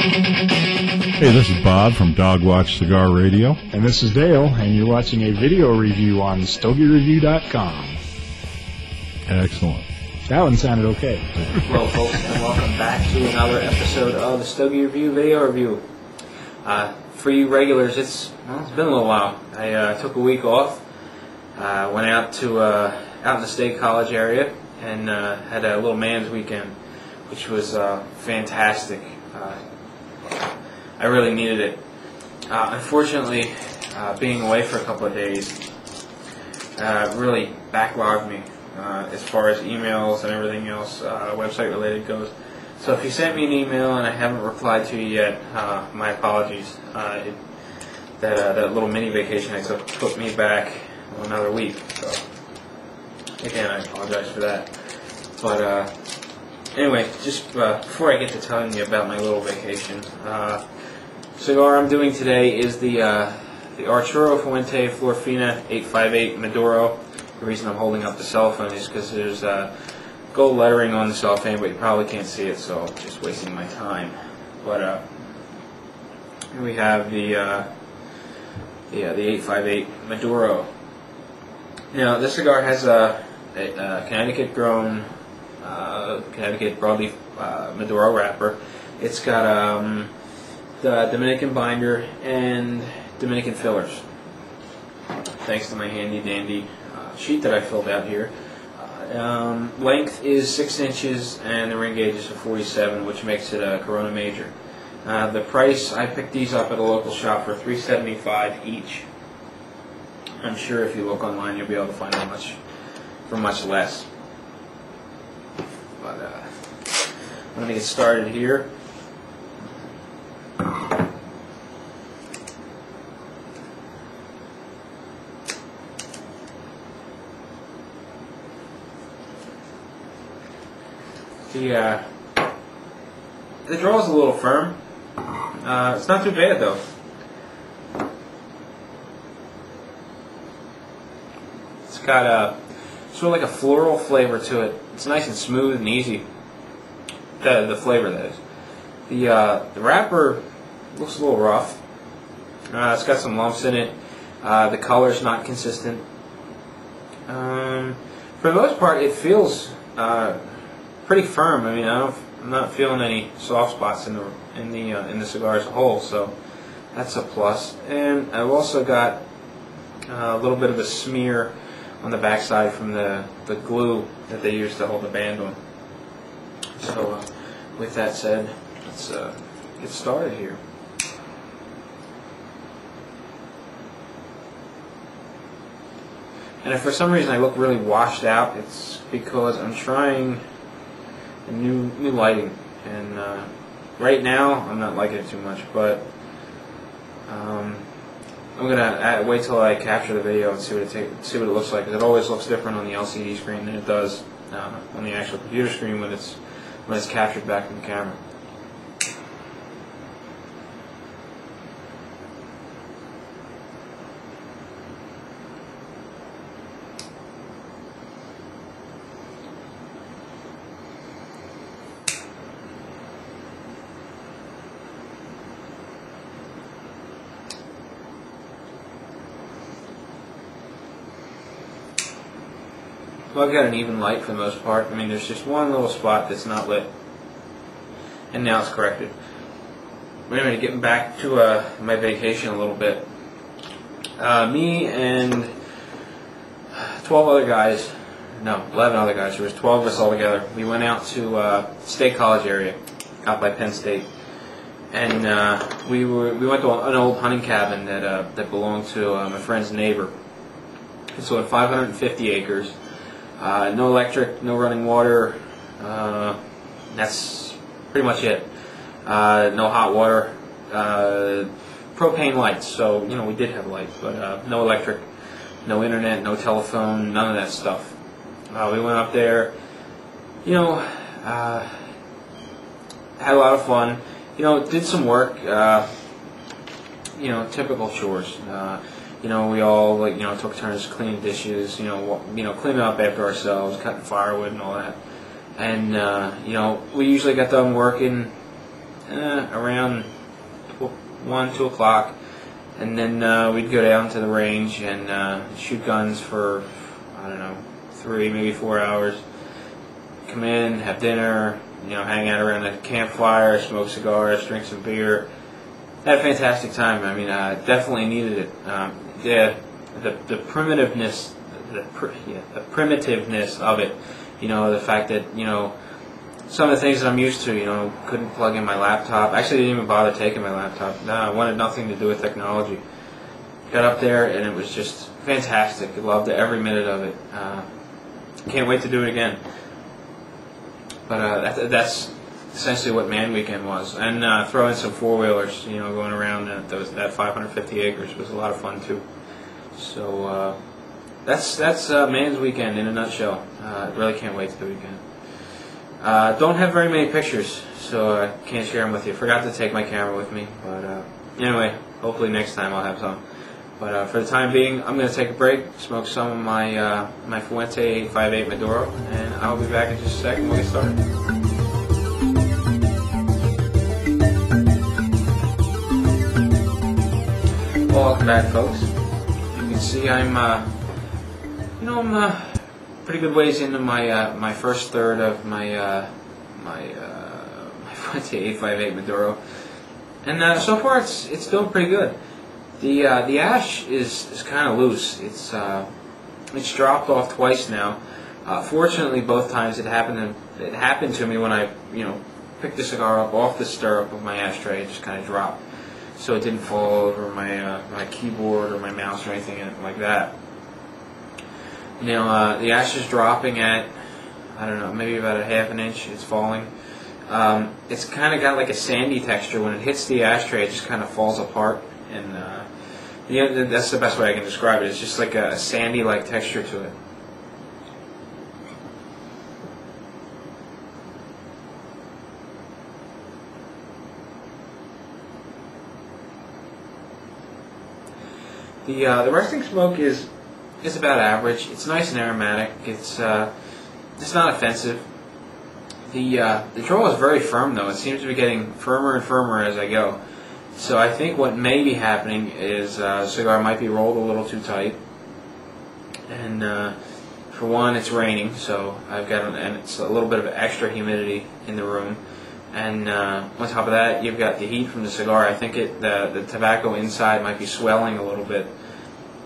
Hey, this is Bob from Dogwatch Cigar Radio. And this is Dale, and you're watching a video review on StogieReview.com. Excellent. That one sounded okay. Hello, folks, and welcome back to another episode of the Stogie Review video review. For you regulars, it's been a little while. I took a week off, went out in the State College area, and had a little man's weekend, which was fantastic. I really needed it. Unfortunately, being away for a couple of days really backlogged me as far as emails and everything else website related goes. So if you sent me an email and I haven't replied to you yet, my apologies. That little mini vacation I took put me back another week. So again, I apologize for that. But anyway, just before I get to telling you about my little vacation, cigar I'm doing today is the Arturo Fuente Florfina 858 Maduro. The reason I'm holding up the cellophane is because there's gold lettering on the cellophane, but you probably can't see it, so I'm just wasting my time. But here we have the 858 Maduro. Now this cigar has a Connecticut-grown Connecticut broadleaf Maduro wrapper. It's got the Dominican binder and Dominican fillers. Thanks to my handy dandy sheet that I filled out here. Length is 6 inches and the ring gauge is a 47, which makes it a Corona Major. The price, I picked these up at a local shop for $3.75 each. I'm sure if you look online you'll be able to find them for much less. But I'm going to get started here. The draw is a little firm. It's not too bad though. It's got sort of like a floral flavor to it. It's nice and smooth and easy. The flavor, that is. The wrapper looks a little rough. It's got some lumps in it. The color's not consistent. For the most part, it feels pretty firm. I mean, I'm not feeling any soft spots in the cigar as a whole, so that's a plus. And I've also got a little bit of a smear on the backside from the glue that they use to hold the band on. So with that said, let's get started here. And if for some reason I look really washed out, it's because I'm trying a new lighting, and right now I'm not liking it too much, but I'm gonna wait till I capture the video and see what it looks like, because it always looks different on the LCD screen than it does on the actual computer screen when it's captured back from the camera. Well, I've got an even light for the most part. I mean, there's just one little spot that's not lit, and now it's corrected. But anyway, getting back to my vacation a little bit. Me and 12 other guys, no, 11 other guys, there was 12 of us all together. We went out to State College area, out by Penn State. And we went to an old hunting cabin that belonged to my friend's neighbor. So at 550 acres. No electric, no running water. That's pretty much it. No hot water. Propane lights. So we did have lights, but no electric, no internet, no telephone, none of that stuff. We went up there. Had a lot of fun. Did some work. Typical chores. We all took turns cleaning dishes, cleaning up after ourselves, cutting firewood and all that. And we usually got done working around 1, 2 o'clock, and then we'd go down to the range and shoot guns for, I don't know, 3, maybe 4 hours. Come in, have dinner, hang out around the campfire, smoke cigars, drink some beer. Had a fantastic time. I mean, definitely needed it. The primitiveness, the primitiveness of it. The fact that some of the things that I'm used to. Couldn't plug in my laptop. Actually, didn't even bother taking my laptop. No, I wanted nothing to do with technology. Got up there and it was just fantastic. I loved every minute of it. Can't wait to do it again. But that's essentially what Man Weekend was, and throw in some 4-wheelers, going around that 550 acres was a lot of fun too. So that's Man's Weekend in a nutshell. Really can't wait to do it again. Don't have very many pictures, so I can't share them with you. Forgot to take my camera with me, but anyway, hopefully next time I'll have some. But for the time being, I'm going to take a break, smoke some of my my Fuente 858 Maduro, and I'll be back in just a second. We'll get started. Welcome back, folks. You can see I'm pretty good ways into my first third of my Fuente 858 Maduro, and so far it's doing pretty good. The ash is kind of loose. It's dropped off twice now. Fortunately, both times it happened to me when I picked the cigar up off the stirrup of my ashtray. It just kind of dropped, so it didn't fall over my keyboard or my mouse or anything like that. The ash is dropping at, I don't know, maybe about a ½ inch. It's falling. It's kind of got like a sandy texture. When it hits the ashtray, it just kind of falls apart, and that's the best way I can describe it. It's just like a sandy-like texture to it. The resting smoke is about average. It's nice and aromatic. It's not offensive. The draw is very firm, though. It seems to be getting firmer and firmer as I go. So I think what may be happening is the cigar might be rolled a little too tight. And for one, it's raining, so I've got and it's a little bit of extra humidity in the room. And on top of that, you've got the heat from the cigar. I think the tobacco inside might be swelling a little bit,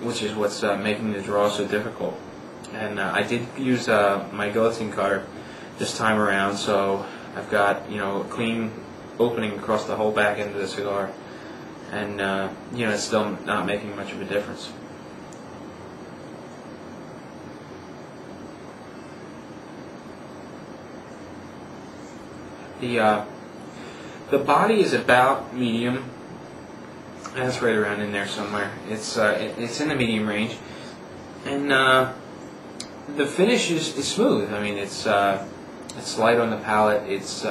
which is what's making the draw so difficult. And I did use my guillotine cutter this time around, so I've got a clean opening across the whole back end of the cigar, and it's still not making much of a difference. The body is about medium. That's right around in there somewhere. It's in the medium range, and the finish is smooth. I mean, it's light on the palate. It's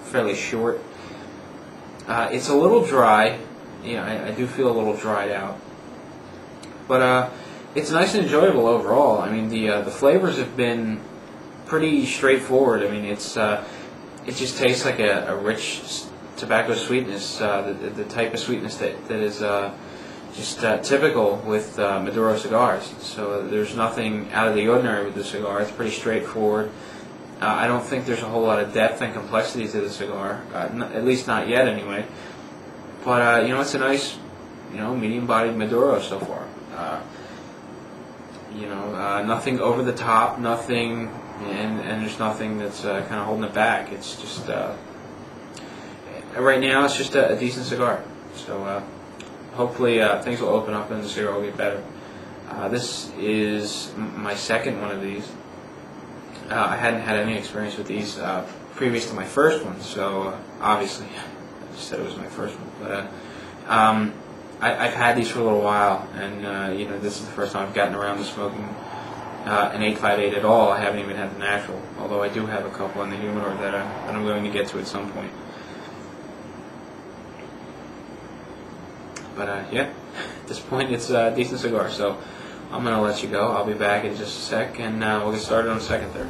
fairly short. It's a little dry. I do feel a little dried out, but it's nice and enjoyable overall. I mean, the flavors have been pretty straightforward. I mean, it just tastes like a rich tobacco sweetness, the type of sweetness that is just typical with Maduro cigars. So there's nothing out of the ordinary with the cigar. It's pretty straightforward. I don't think there's a whole lot of depth and complexity to the cigar, at least not yet anyway. But it's a nice, medium-bodied Maduro so far. Nothing over the top, nothing, and there's nothing that's kind of holding it back. It's just right now it's just a decent cigar. So hopefully things will open up and the cigar will get better. This is my second one of these. I hadn't had any experience with these previous to my first one, so obviously I just said it was my first one. But I've had these for a little while, and this is the first time I've gotten around to smoking an 858 at all. I haven't even had the natural, although I do have a couple in the humidor that I'm going to get to at some point. But at this point it's a decent cigar, so I'm going to let you go. I'll be back in just a sec, and we'll get started on the second third.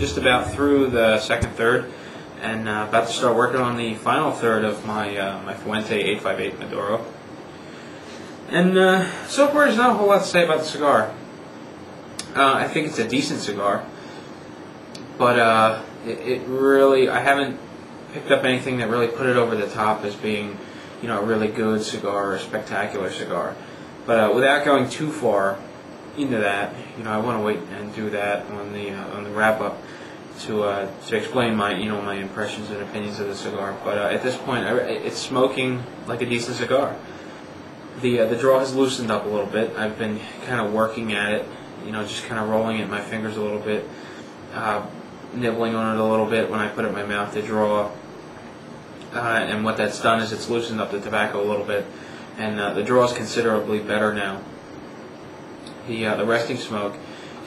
just about through the second third, and about to start working on the final third of my Fuente 858 Maduro. And so far, there's not a whole lot to say about the cigar. I think it's a decent cigar, but it really, I haven't picked up anything that really put it over the top as being, a really good cigar or a spectacular cigar. But without going too far into that, I want to wait and do that on the wrap up to explain my my impressions and opinions of the cigar. But at this point, it's smoking like a decent cigar. The draw has loosened up a little bit. I've been kind of working at it, just kind of rolling it in my fingers a little bit, nibbling on it a little bit when I put it in my mouth to draw. And what that's done is it's loosened up the tobacco a little bit, and the draw is considerably better now. The resting smoke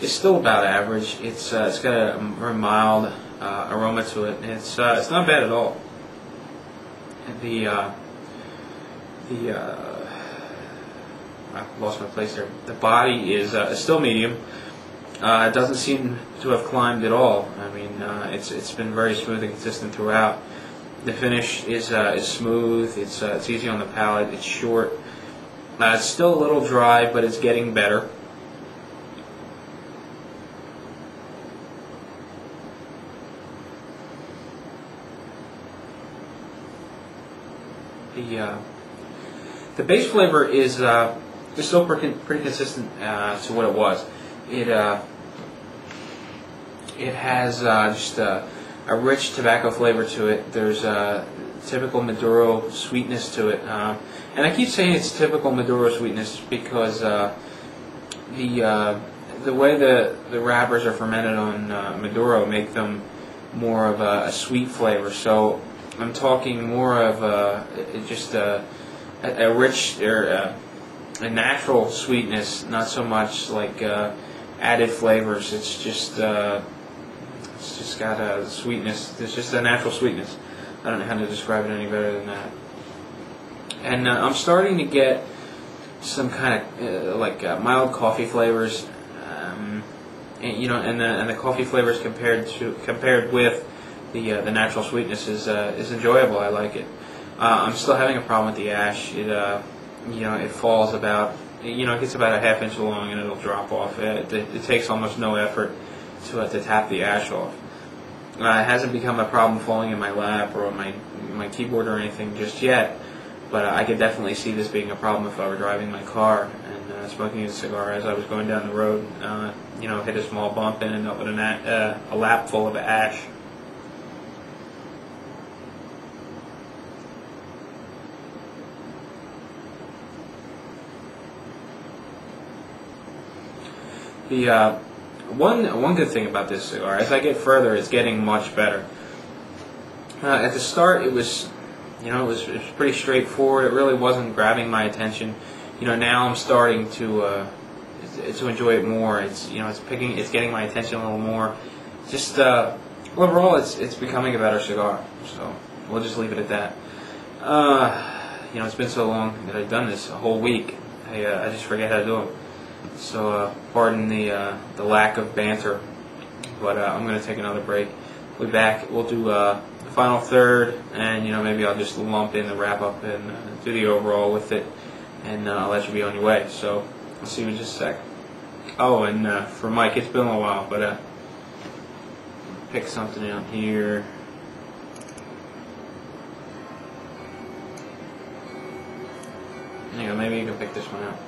is still about average. It's got a very mild aroma to it, and it's not bad at all. I lost my place there. The body is still medium. It doesn't seem to have climbed at all. I mean, it's been very smooth and consistent throughout. The finish is smooth. It's easy on the palate. It's short. It's still a little dry, but it's getting better. The base flavor is still pretty consistent to what it was. It has just a rich tobacco flavor to it. There's a typical Maduro sweetness to it, and I keep saying it's typical Maduro sweetness because the way the wrappers are fermented on Maduro make them more of a sweet flavor. So I'm talking more of just a rich or a natural sweetness, not so much like added flavors. It's just got a sweetness. It's just a natural sweetness. I don't know how to describe it any better than that. And I'm starting to get some kind of mild coffee flavors, and the coffee flavors compared with the natural sweetness is enjoyable. I like it. I'm still having a problem with the ash. It falls about, it gets about a half inch long and it'll drop off. It takes almost no effort to tap the ash off. It hasn't become a problem falling in my lap or on my keyboard or anything just yet, but I could definitely see this being a problem if I were driving my car and smoking a cigar as I was going down the road. Hit a small bump and end up with a lap full of ash. The one good thing about this cigar, as I get further, it's getting much better. At the start, it was pretty straightforward. It really wasn't grabbing my attention. Now I'm starting to enjoy it more. It's getting my attention a little more. Just overall, it's becoming a better cigar. So we'll just leave it at that. It's been so long that I've done this a whole week. I just forget how to do it. So pardon the lack of banter, but I'm going to take another break. We'll be back. We'll do the final third, and maybe I'll just lump in the wrap up and do the overall with it, and I'll let you be on your way. So I'll see you in just a sec. Oh, and for Mike, it's been a while, but pick something out here. Maybe you can pick this one out.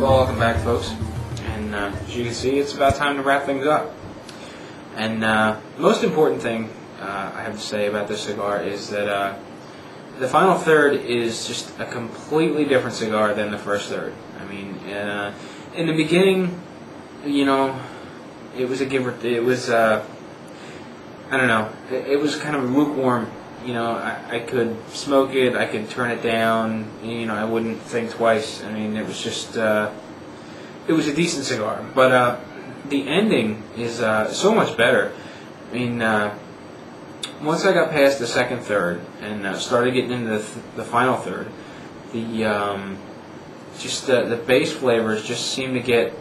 Well, welcome back, folks. And as you can see, it's about time to wrap things up. And most important thing I have to say about this cigar is that the final third is just a completely different cigar than the first third. I mean, in the beginning, it was a give or it was I don't know. It was kind of lukewarm. You know, I could smoke it, I could turn it down. You know, I wouldn't think twice. I mean, it was just it was a decent cigar, but the ending is so much better. I mean, once I got past the second third and started getting into the final third, the just the base flavors just seem to get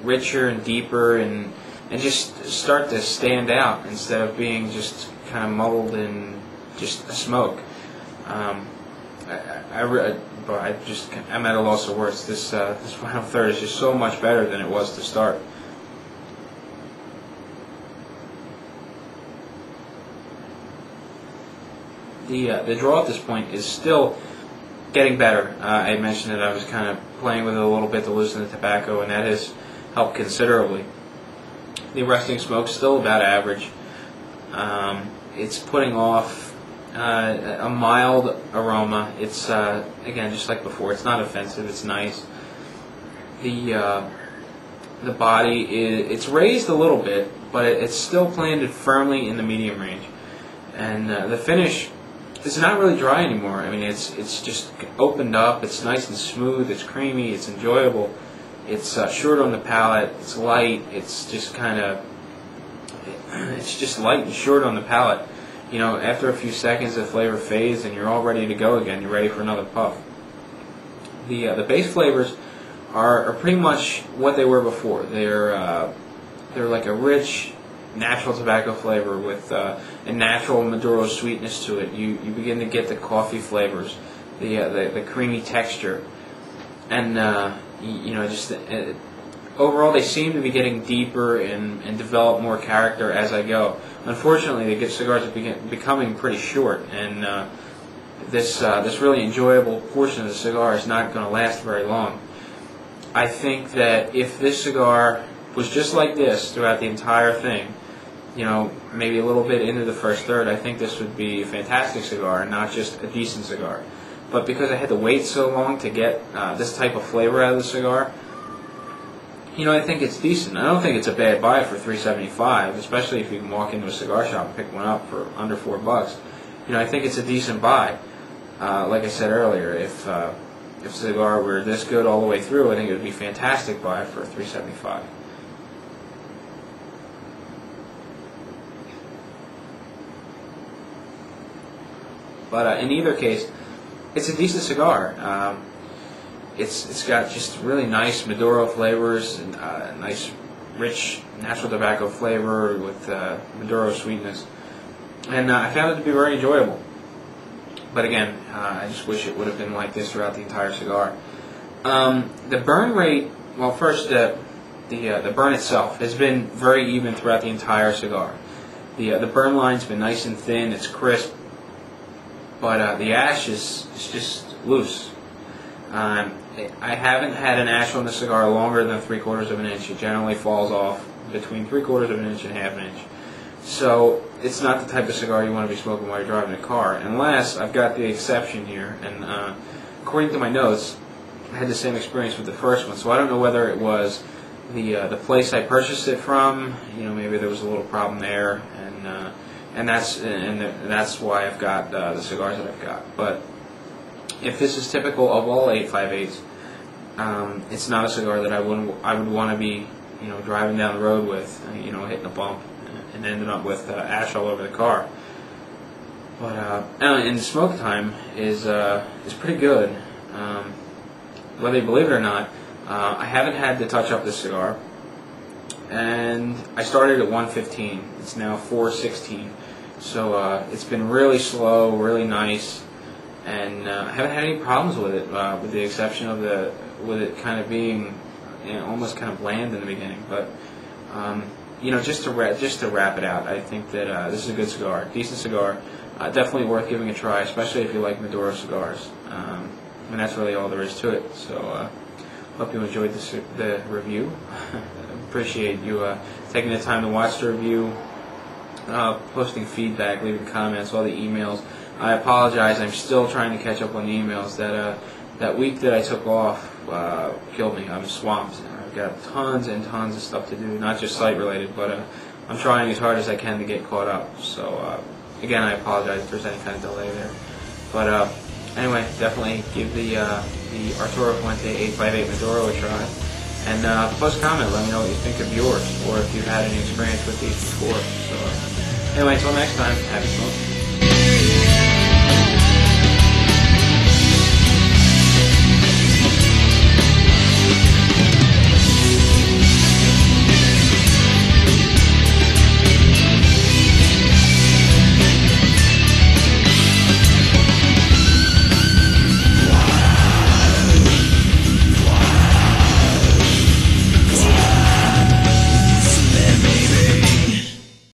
richer and deeper and just start to stand out instead of being just kind of muddled in just smoke. I'm at a loss of words. This final third is just so much better than it was to start. The draw at this point is still getting better. I mentioned that I was kind of playing with it a little bit to loosen the tobacco, and that has helped considerably. The resting smoke's still about average. It's putting off a mild aroma. It's again, just like before, it's not offensive. It's nice. The body it's raised a little bit, but it's still planted firmly in the medium range, and the finish. It's not really dry anymore. I mean, it's just opened up. It's nice and smooth. It's creamy. It's enjoyable. It's short on the palate. It's light. It's just kind of, it's just light and short on the palate. You know, after a few seconds, the flavor fades, and you're all ready to go again. You're ready for another puff. The base flavors are pretty much what they were before. They're like a rich, natural tobacco flavor with a natural Maduro sweetness to it. You begin to get the coffee flavors, the creamy texture, and you know, just overall they seem to be getting deeper and develop more character as I go. Unfortunately, the cigars are becoming pretty short, and this really enjoyable portion of the cigar is not going to last very long. I think that if this cigar was just like this throughout the entire thing, you know, maybe a little bit into the first third, I think this would be a fantastic cigar and not just a decent cigar. But because I had to wait so long to get this type of flavor out of the cigar, you know, I think it's decent. I don't think it's a bad buy for $3.75, especially if you can walk into a cigar shop and pick one up for under $4. You know, I think it's a decent buy. Like I said earlier, if the cigar were this good all the way through, I think it would be a fantastic buy for $3.75. But in either case, it's a decent cigar. It's got just really nice Maduro flavors and nice, rich, natural tobacco flavor with Maduro sweetness. And I found it to be very enjoyable. But again, I just wish it would have been like this throughout the entire cigar. The burn rate, well, first, the burn itself has been very even throughout the entire cigar. The burn line's been nice and thin, it's crisp. But the ash is just loose. I haven't had an ash on the cigar longer than 3/4 of an inch. It generally falls off between 3/4 of an inch and half an inch. So it's not the type of cigar you want to be smoking while you're driving a car, unless I've got the exception here. And according to my notes, I had the same experience with the first one. So I don't know whether it was the place I purchased it from. You know, maybe there was a little problem there, and that's why I've got the cigars that I've got. But if this is typical of all 858s, it's not a cigar that I would want to be, you know, driving down the road with, you know, hitting a bump and ending up with ash all over the car. But and the smoke time is pretty good. Whether you believe it or not, I haven't had to touch up this cigar, and I started at 115. It's now 416. So it's been really slow, really nice, and I haven't had any problems with it, with the exception of with it kind of being, you know, almost kind of bland in the beginning. But you know, just to wrap it out, I think that this is a good cigar, decent cigar, definitely worth giving a try, especially if you like Maduro cigars. And that's really all there is to it. So hope you enjoyed the review. Appreciate you taking the time to watch the review, posting feedback, leaving comments, all the emails. I apologize. I'm still trying to catch up on the emails. That week that I took off killed me. I'm swamped. I've got tons and tons of stuff to do, not just site related, but I'm trying as hard as I can to get caught up. So again, I apologize if there's any kind of delay there. But anyway, definitely give the Arturo Fuente 858 Maduro a try. And post comment, let me know what you think of yours, or if you've had any experience with these before. So anyway, until next time, happy smoking.